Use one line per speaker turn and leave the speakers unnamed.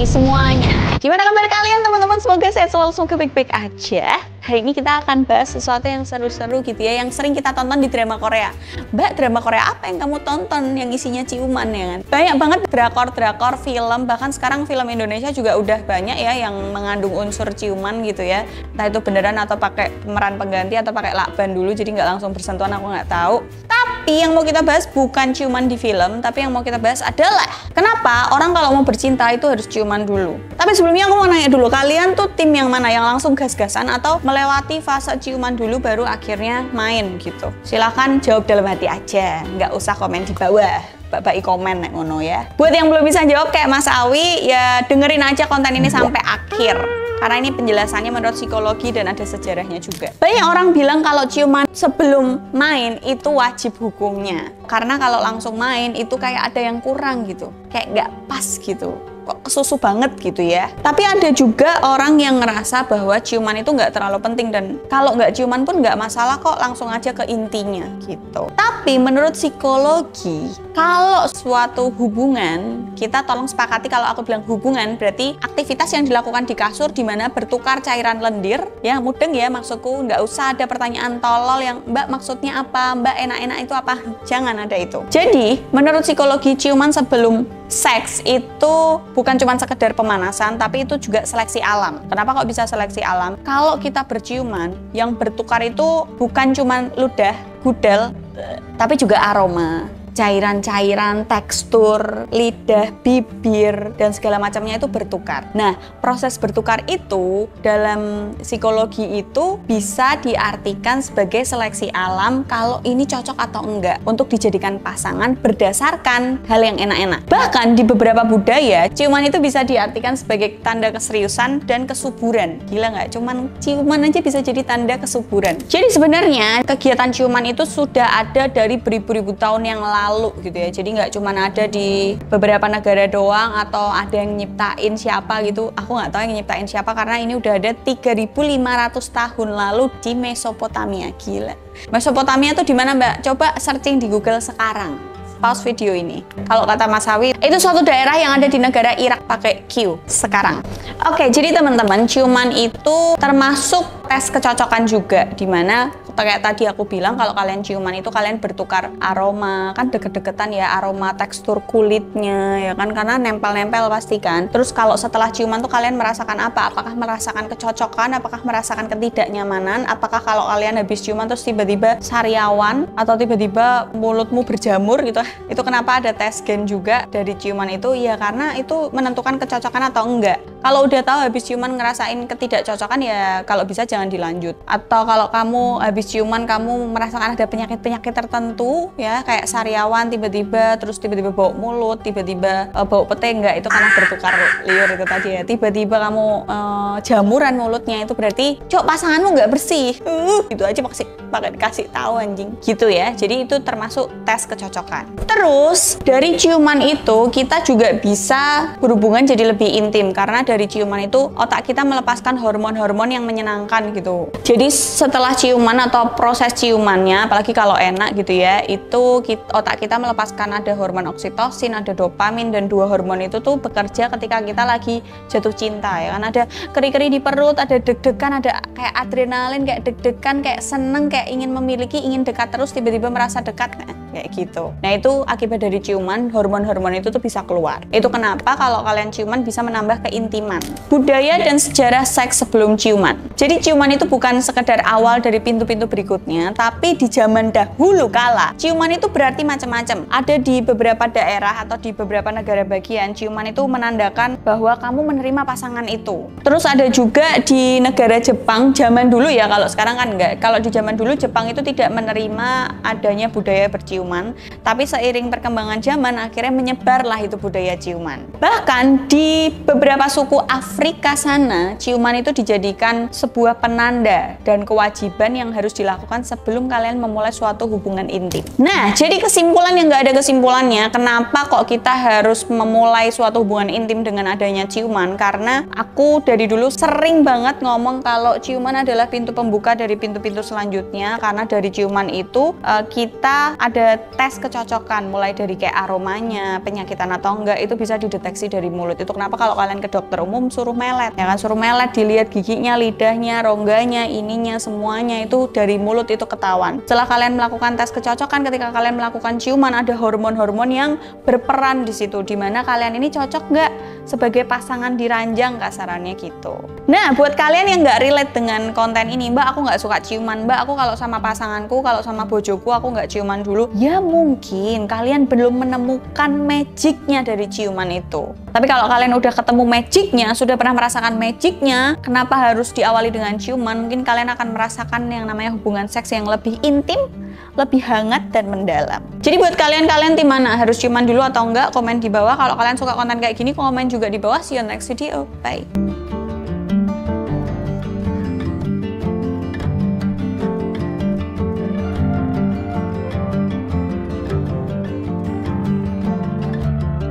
semuanya. Gimana kabar kalian teman-teman? Semoga sehat selalu, semoga baik-baik aja. Hari ini kita akan bahas sesuatu yang seru-seru gitu ya, yang sering kita tonton di drama Korea. Mbak, drama Korea apa yang kamu tonton yang isinya ciuman ya kan? Banyak banget drakor-drakor, film, bahkan sekarang film Indonesia juga udah banyak ya yang mengandung unsur ciuman gitu ya. Entah itu beneran atau pakai pemeran pengganti atau pakai lakban dulu, jadi nggak langsung bersentuhan, aku nggak tahu. Tapi yang mau kita bahas bukan ciuman di film, tapi yang mau kita bahas adalah kenapa orang kalau mau bercinta itu harus ciuman dulu. Tapi sebelumnya aku mau nanya dulu, kalian tuh tim yang mana? Yang langsung gas-gasan atau melewati fase ciuman dulu baru akhirnya main gitu? Silahkan jawab dalam hati aja, nggak usah komen di bawah. Bapak komen nek ngono ya. Buat yang belum bisa jawab kayak Mas Awi, ya dengerin aja konten ini sampai akhir. Karena ini penjelasannya menurut psikologi dan ada sejarahnya juga. Banyak orang bilang kalau ciuman sebelum main itu wajib hukumnya. Karena kalau langsung main itu kayak ada yang kurang gitu. Kayak nggak pas gitu. Kok kesusu banget gitu ya. Tapi ada juga orang yang ngerasa bahwa ciuman itu nggak terlalu penting. Dan kalau nggak ciuman pun nggak masalah kok, langsung aja ke intinya gitu. Tapi menurut psikologi, kalau suatu hubungan, kita tolong sepakati kalau aku bilang hubungan, berarti aktivitas yang dilakukan di kasur di mana bertukar cairan lendir, ya mudeng ya maksudku, nggak usah ada pertanyaan tolol yang Mbak maksudnya apa, Mbak enak-enak itu apa, jangan ada itu. Jadi menurut psikologi ciuman sebelum seks itu bukan cuma sekedar pemanasan, tapi itu juga seleksi alam. Kenapa kok bisa seleksi alam? Kalau kita berciuman, yang bertukar itu bukan cuma ludah, gudel, tapi juga aroma, cairan-cairan, tekstur, lidah, bibir, dan segala macamnya itu bertukar. Nah, proses bertukar itu dalam psikologi itu bisa diartikan sebagai seleksi alam kalau ini cocok atau enggak untuk dijadikan pasangan berdasarkan hal yang enak-enak. Bahkan di beberapa budaya, ciuman itu bisa diartikan sebagai tanda keseriusan dan kesuburan. Gila nggak? Cuman ciuman aja bisa jadi tanda kesuburan. Jadi sebenarnya kegiatan ciuman itu sudah ada dari beribu-ribu tahun yang lalu gitu ya, jadi nggak cuma ada di beberapa negara doang atau ada yang nyiptain siapa gitu, aku nggak tahu yang nyiptain siapa karena ini udah ada 3.500 tahun lalu di Mesopotamia. Gila, Mesopotamia tuh di mana Mbak? Coba searching di Google sekarang, pause video ini. Kalau kata Mas Awi, itu suatu daerah yang ada di negara Irak pakai Q sekarang. Oke, jadi teman-teman, ciuman itu termasuk tes kecocokan juga, dimana kayak tadi aku bilang kalau kalian ciuman itu kalian bertukar aroma, kan deket-deketan ya, aroma tekstur kulitnya ya kan, karena nempel-nempel pasti kan. Terus kalau setelah ciuman tuh kalian merasakan apa? Apakah merasakan kecocokan? Apakah merasakan ketidaknyamanan? Apakah kalau kalian habis ciuman terus tiba-tiba sariawan atau tiba-tiba mulutmu berjamur gitu? Itu kenapa ada tes gen juga dari ciuman itu? Ya karena itu menentukan kecocokan atau enggak. Kalau udah tahu habis ciuman ngerasain ketidakcocokan ya kalau bisa jangan dilanjut. Atau kalau kamu habis ciuman kamu merasakan ada penyakit-penyakit tertentu ya, kayak sariawan tiba-tiba, terus tiba-tiba bau mulut, tiba-tiba bau pete, enggak, itu karena bertukar liur itu tadi ya. Tiba-tiba kamu jamuran mulutnya, itu berarti cok pasanganmu nggak bersih. Gitu aja pakai dikasih tahu anjing gitu ya. Jadi itu termasuk tes kecocokan. Terus dari ciuman itu kita juga bisa berhubungan jadi lebih intim, karena dari ciuman itu otak kita melepaskan hormon-hormon yang menyenangkan gitu. Jadi setelah ciuman atau proses ciumannya, apalagi kalau enak gitu ya, itu otak kita melepaskan ada hormon oksitosin, ada dopamin, dan dua hormon itu tuh bekerja ketika kita lagi jatuh cinta ya kan. Ada keri-keri di perut, ada deg-degan, ada kayak adrenalin, kayak deg-degan, kayak seneng, kayak ingin memiliki, ingin dekat terus, tiba-tiba merasa dekat kayak gitu. Nah itu akibat dari ciuman, hormon-hormon itu tuh bisa keluar. Itu kenapa kalau kalian ciuman bisa menambah keintiman. Budaya dan sejarah seks sebelum ciuman. Jadi ciuman itu bukan sekedar awal dari pintu-pintu berikutnya, tapi di zaman dahulu kala ciuman itu berarti macam-macam. Ada di beberapa daerah atau di beberapa negara bagian, ciuman itu menandakan bahwa kamu menerima pasangan itu. Terus ada juga di negara Jepang zaman dulu ya, kalau sekarang kan enggak. Kalau di zaman dulu Jepang itu tidak menerima adanya budaya berciuman, tapi seiring perkembangan zaman akhirnya menyebarlah itu budaya ciuman. Bahkan di beberapa suku Afrika sana, ciuman itu dijadikan sebuah penanda dan kewajiban yang harus dilakukan sebelum kalian memulai suatu hubungan intim. Nah, jadi kesimpulan yang nggak ada kesimpulannya, kenapa kok kita harus memulai suatu hubungan intim dengan adanya ciuman? Karena aku dari dulu sering banget ngomong kalau ciuman adalah pintu pembuka dari pintu-pintu selanjutnya, karena dari ciuman itu kita ada ada tes kecocokan, mulai dari kayak aromanya, penyakitan atau enggak, itu bisa dideteksi dari mulut. Itu kenapa kalau kalian ke dokter umum suruh melet, ya kan, suruh melet, dilihat giginya, lidahnya, rongganya, ininya, semuanya itu dari mulut itu ketahuan. Setelah kalian melakukan tes kecocokan, ketika kalian melakukan ciuman, ada hormon-hormon yang berperan di situ, dimana kalian ini cocok nggak sebagai pasangan di ranjang, kasarannya gitu. Nah, buat kalian yang nggak relate dengan konten ini, Mbak aku nggak suka ciuman, Mbak aku kalau sama pasanganku, kalau sama bojoku aku nggak ciuman dulu, ya mungkin kalian belum menemukan magicnya dari ciuman itu. Tapi kalau kalian udah ketemu magicnya, sudah pernah merasakan magicnya, kenapa harus diawali dengan ciuman? Mungkin kalian akan merasakan yang namanya hubungan seks yang lebih intim, lebih hangat dan mendalam. Jadi buat kalian tim mana? Harus ciuman dulu atau enggak? Komen di bawah. Kalau kalian suka konten kayak gini, komen juga di bawah. See you next video. Bye.